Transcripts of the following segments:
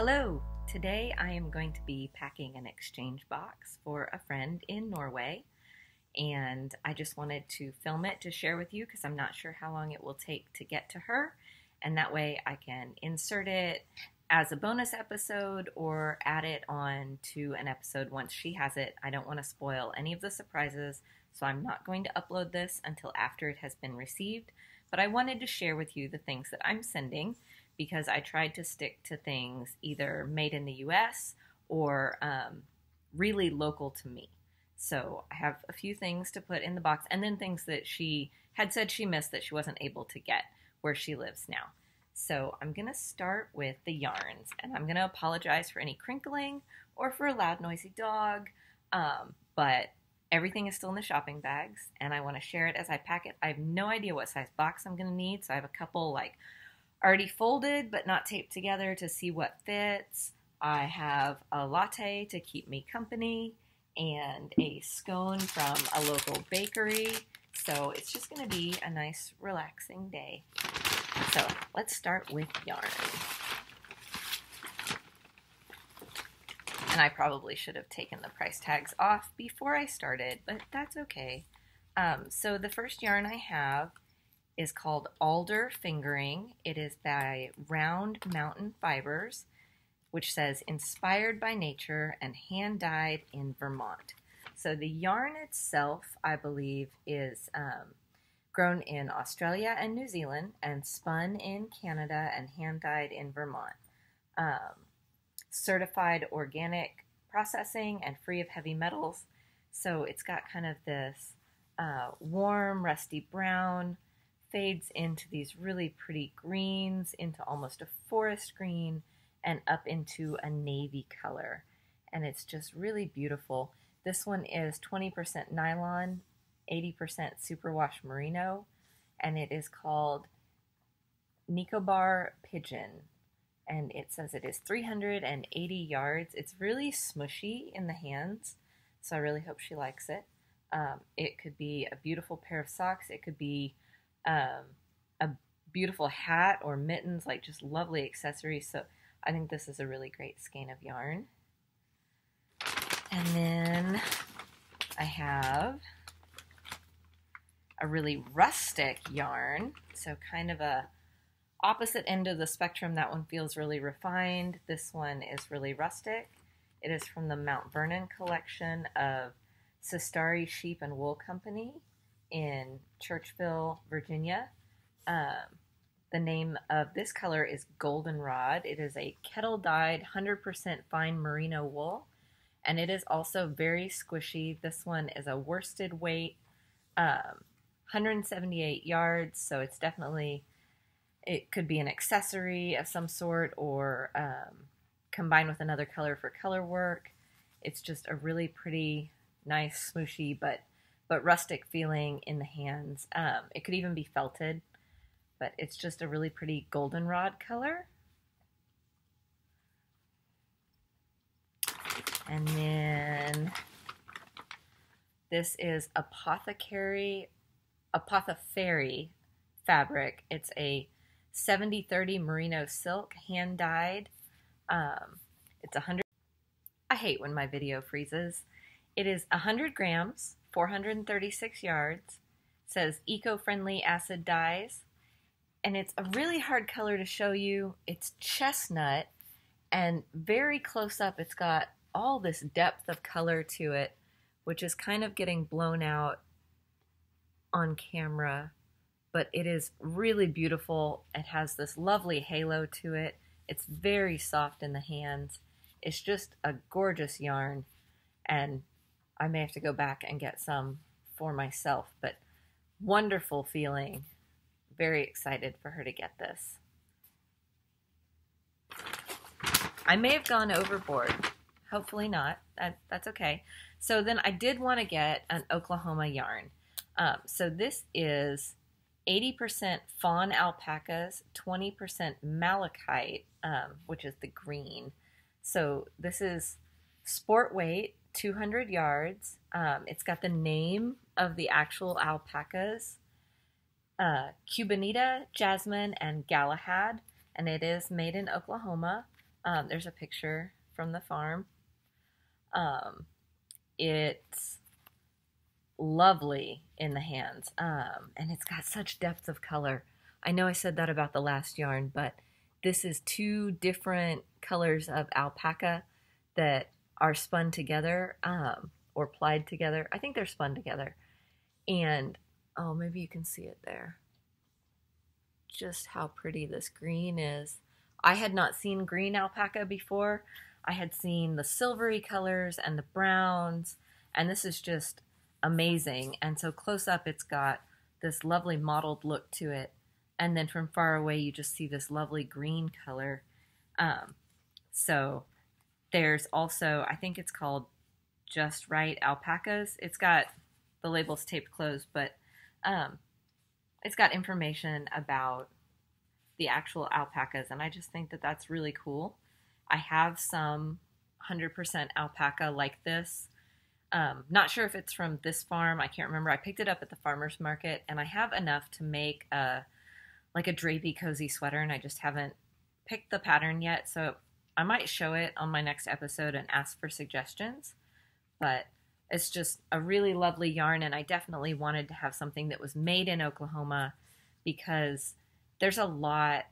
Hello! Today I am going to be packing an exchange box for a friend in Norway, and I just wanted to film it to share with you because I'm not sure how long it will take to get to her, and that way I can insert it as a bonus episode or add it on to an episode once she has it. I don't want to spoil any of the surprises, so I'm not going to upload this until after it has been received, but I wanted to share with you the things that I'm sending, because I tried to stick to things either made in the US or really local to me. So I have a few things to put in the box, and then things that she had said she missed that she wasn't able to get where she lives now. So I'm going to start with the yarns, and I'm going to apologize for any crinkling or for a loud noisy dog, but everything is still in the shopping bags, and I want to share it as I pack it. I have no idea what size box I'm going to need, so I have a couple already folded but not taped together to see what fits. I have a latte to keep me company and a scone from a local bakery. So it's just going to be a nice relaxing day. So let's start with yarn. And I probably should have taken the price tags off before I started, but that's okay. So the first yarn I have is called Alder Fingering. It is by Round Mountain Fibers, which says inspired by nature and hand dyed in Vermont. So the yarn itself, I believe, is grown in Australia and New Zealand and spun in Canada and hand dyed in Vermont. Certified organic processing and free of heavy metals. So it's got kind of this warm, rusty brown, fades into these really pretty greens, into almost a forest green, and up into a navy color. And it's just really beautiful. This one is 20% nylon, 80% superwash merino, and it is called Nicobar Pigeon. And it says it is 380 yards. It's really smushy in the hands, so I really hope she likes it. It could be a beautiful pair of socks. It could be a beautiful hat or mittens, like just lovely accessories. So I think this is a really great skein of yarn. And then I have a really rustic yarn, so kind of a opposite end of the spectrum. That one feels really refined. This one is really rustic. It is from the Mount Vernon collection of Sestari Sheep and Wool Company in Churchville, Virginia. The name of this color is Goldenrod. It is a kettle-dyed 100% fine merino wool, and it is also very squishy. This one is a worsted weight, 178 yards, so it's definitely, it could be an accessory of some sort or combined with another color for color work. It's just a really pretty, nice, smooshy, but rustic feeling in the hands. It could even be felted, but it's just a really pretty goldenrod color. And then this is Apothecary fabric. It's a 70-30 merino silk, hand dyed. It's 100. I hate when my video freezes. It is 100 grams, 436 yards. It says eco-friendly acid dyes, and it's a really hard color to show you. It's chestnut, and very close up it's got all this depth of color to it, which is kind of getting blown out on camera, but it is really beautiful. It has this lovely halo to it. It's very soft in the hands. It's just a gorgeous yarn, and I may have to go back and get some for myself, but wonderful feeling. Very excited for her to get this. I may have gone overboard. Hopefully not. That's okay. So then I did want to get an Oklahoma yarn. So this is 80% fawn alpacas, 20% malachite, which is the green. So this is sport weight, 200 yards. It's got the name of the actual alpacas, Cubanita, Jasmine, and Galahad, and it is made in Oklahoma. There's a picture from the farm. It's lovely in the hands, and it's got such depth of color. I know I said that about the last yarn, but this is two different colors of alpaca that are spun together, or plied together. I think they're spun together. And, oh, maybe you can see it there. Just how pretty this green is. I had not seen green alpaca before. I had seen the silvery colors and the browns, and this is just amazing. And so close up, it's got this lovely mottled look to it. And then from far away, you just see this lovely green color. So there's also, I think it's called Just Right Alpacas. It's got, the label's taped closed, but it's got information about the actual alpacas, and I just think that that's really cool. I have some 100% alpaca like this. Not sure if it's from this farm. I can't remember. I picked it up at the farmer's market, and I have enough to make like a drapey cozy sweater, and I just haven't picked the pattern yet, so I might show it on my next episode and ask for suggestions. But it's just a really lovely yarn, and I definitely wanted to have something that was made in Oklahoma because there's a lot,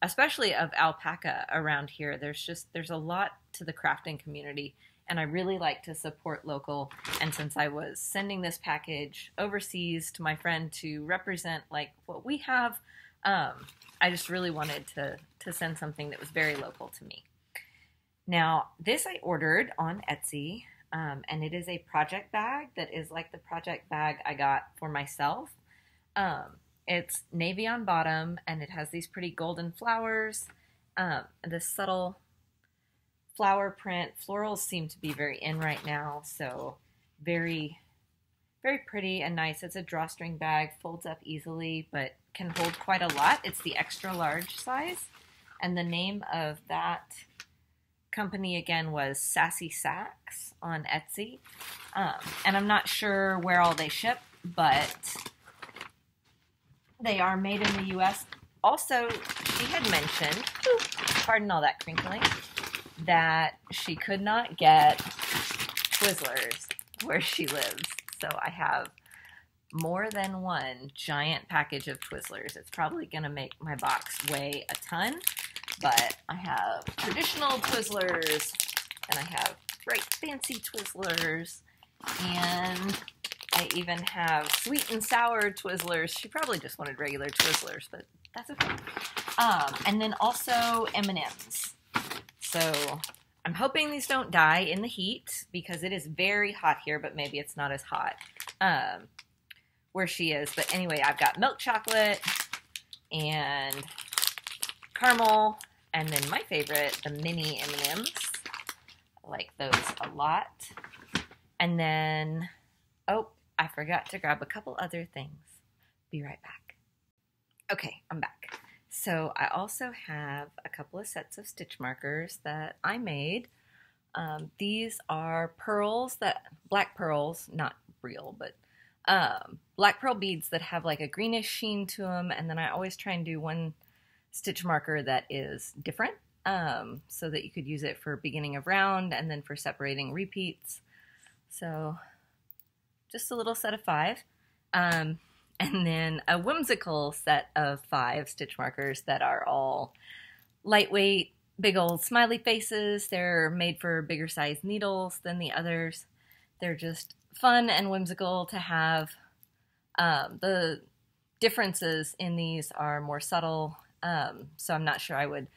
especially of alpaca around here. There's a lot to the crafting community, and I really like to support local. And since I was sending this package overseas to my friend to represent like what we have, I just really wanted to send something that was very local to me. Now, this I ordered on Etsy, and it is a project bag that is like the project bag I got for myself. It's navy on bottom, and it has these pretty golden flowers, this subtle flower print. Florals seem to be very in right now, so very, very pretty and nice. It's a drawstring bag, folds up easily, but can hold quite a lot. It's the extra large size, and the name of that company again was Sassy Sacks on Etsy, and I'm not sure where all they ship, but they are made in the US. Also, she had mentioned, pardon all that crinkling, that she could not get Twizzlers where she lives. So I have more than one giant package of Twizzlers. It's probably going to make my box weigh a ton, but I have traditional Twizzlers, and I have bright fancy Twizzlers, and I even have sweet and sour Twizzlers. She probably just wanted regular Twizzlers, but that's okay. And then also M&Ms. So I'm hoping these don't die in the heat because it is very hot here, but maybe it's not as hot where she is. But anyway, I've got milk chocolate and caramel, and then my favorite, the mini M&Ms. I like those a lot. And then, oh, I forgot to grab a couple other things. Be right back. Okay, I'm back. So I also have a couple of sets of stitch markers that I made. These are pearls, black pearls, not real, but black pearl beads that have like a greenish sheen to them. And then I always try and do one stitch marker that is different, so that you could use it for beginning of round and then for separating repeats. So just a little set of 5. And then a whimsical set of 5 stitch markers that are all lightweight, big old smiley faces. They're made for bigger size needles than the others. They're just fun and whimsical to have. The differences in these are more subtle, so I'm not sure I would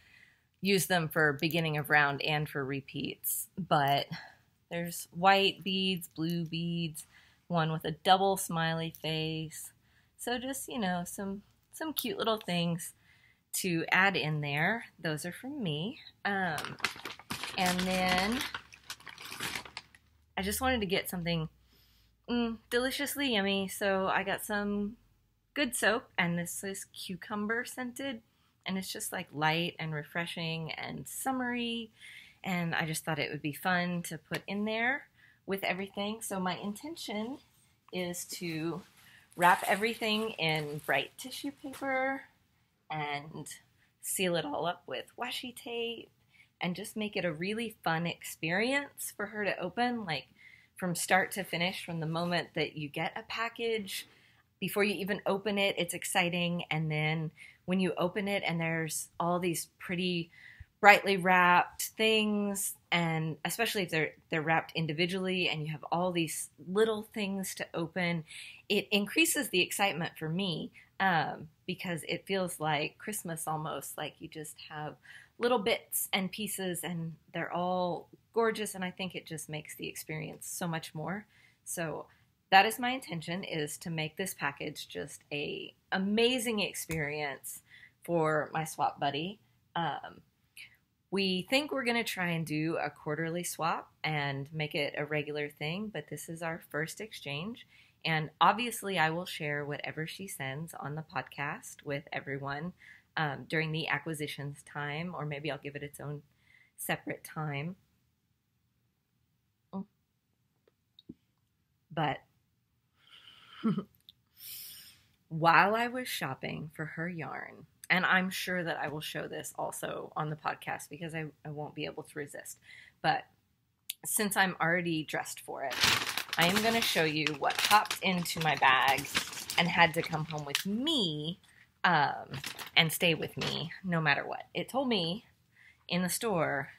use them for beginning of round and for repeats. But there's white beads, blue beads, one with a double smiley face. So just, you know, some cute little things to add in there. Those are from me. And then I just wanted to get something deliciously yummy. So I got some good soap, and this is cucumber scented. And it's just like light and refreshing and summery. And I just thought it would be fun to put in there with everything. So my intention is to wrap everything in bright tissue paper and seal it all up with washi tape and just make it a really fun experience for her to open, like from start to finish, from the moment that you get a package. Before you even open it, it's exciting, and then when you open it and there's all these pretty brightly wrapped things, and especially if they're wrapped individually and you have all these little things to open, it increases the excitement for me, because it feels like Christmas almost, like you just have little bits and pieces and they're all gorgeous, and I think it just makes the experience so much more. So that is my intention, is to make this package just a amazing experience for my swap buddy. We think we're going to try and do a quarterly swap and make it a regular thing, but this is our first exchange. And obviously I will share whatever she sends on the podcast with everyone during the acquisitions time, or maybe I'll give it its own separate time. But while I was shopping for her yarn, and I'm sure that I will show this also on the podcast because I won't be able to resist, but since I'm already dressed for it, I am going to show you what popped into my bag and had to come home with me and stay with me no matter what. It told me in the store,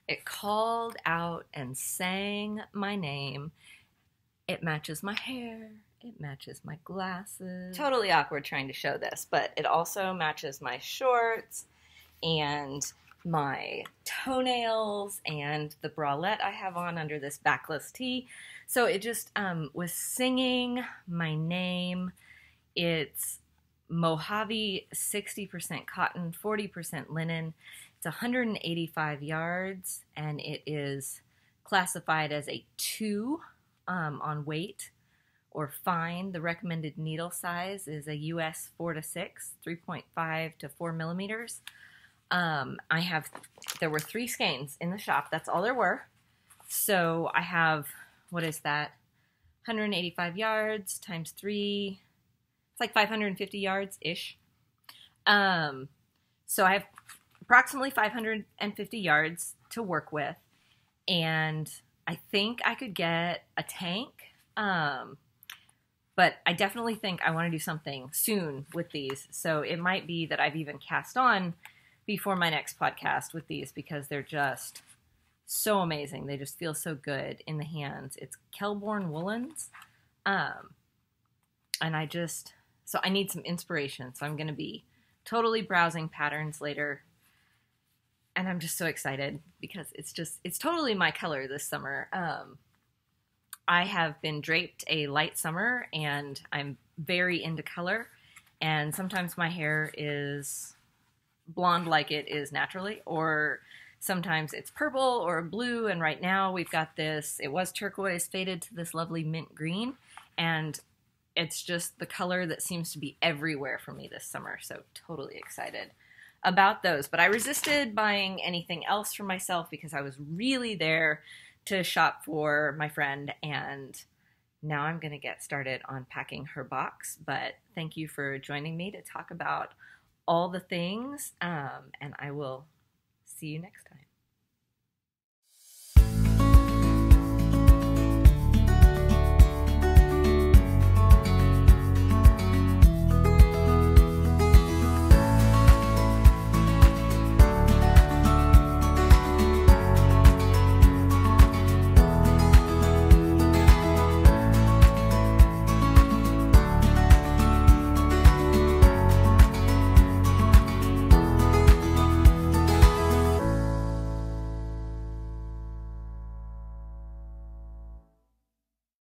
it called out and sang my name. It matches my hair. It matches my glasses. Totally awkward trying to show this, but it also matches my shorts and my toenails and the bralette I have on under this backless tee. So it just was singing my name. It's Mojave, 60% cotton, 40% linen. It's 185 yards, and it is classified as a 2 on weight or fine. The recommended needle size is a US 4 to 6, 3.5 to 4 millimeters. There were 3 skeins in the shop. That's all there were. So I have, what is that? 185 yards times 3. It's like 550 yards-ish. So I have approximately 550 yards to work with. And I think I could get a tank. But I definitely think I want to do something soon with these. So it might be that I've even cast on before my next podcast with these, because they're just so amazing. They just feel so good in the hands. It's Kelborn Woolens. And so I need some inspiration. So I'm going to be totally browsing patterns later. And I'm just so excited because it's totally my color this summer. I have been draped a light summer, and I'm very into color, and sometimes my hair is blonde like it is naturally, or sometimes it's purple or blue, and right now we've got this, it was turquoise, faded to this lovely mint green, and it's just the color that seems to be everywhere for me this summer, so totally excited about those. But I resisted buying anything else for myself because I was really there to shop for my friend, and now I'm going to get started on packing her box. But thank you for joining me to talk about all the things, and I will see you next time.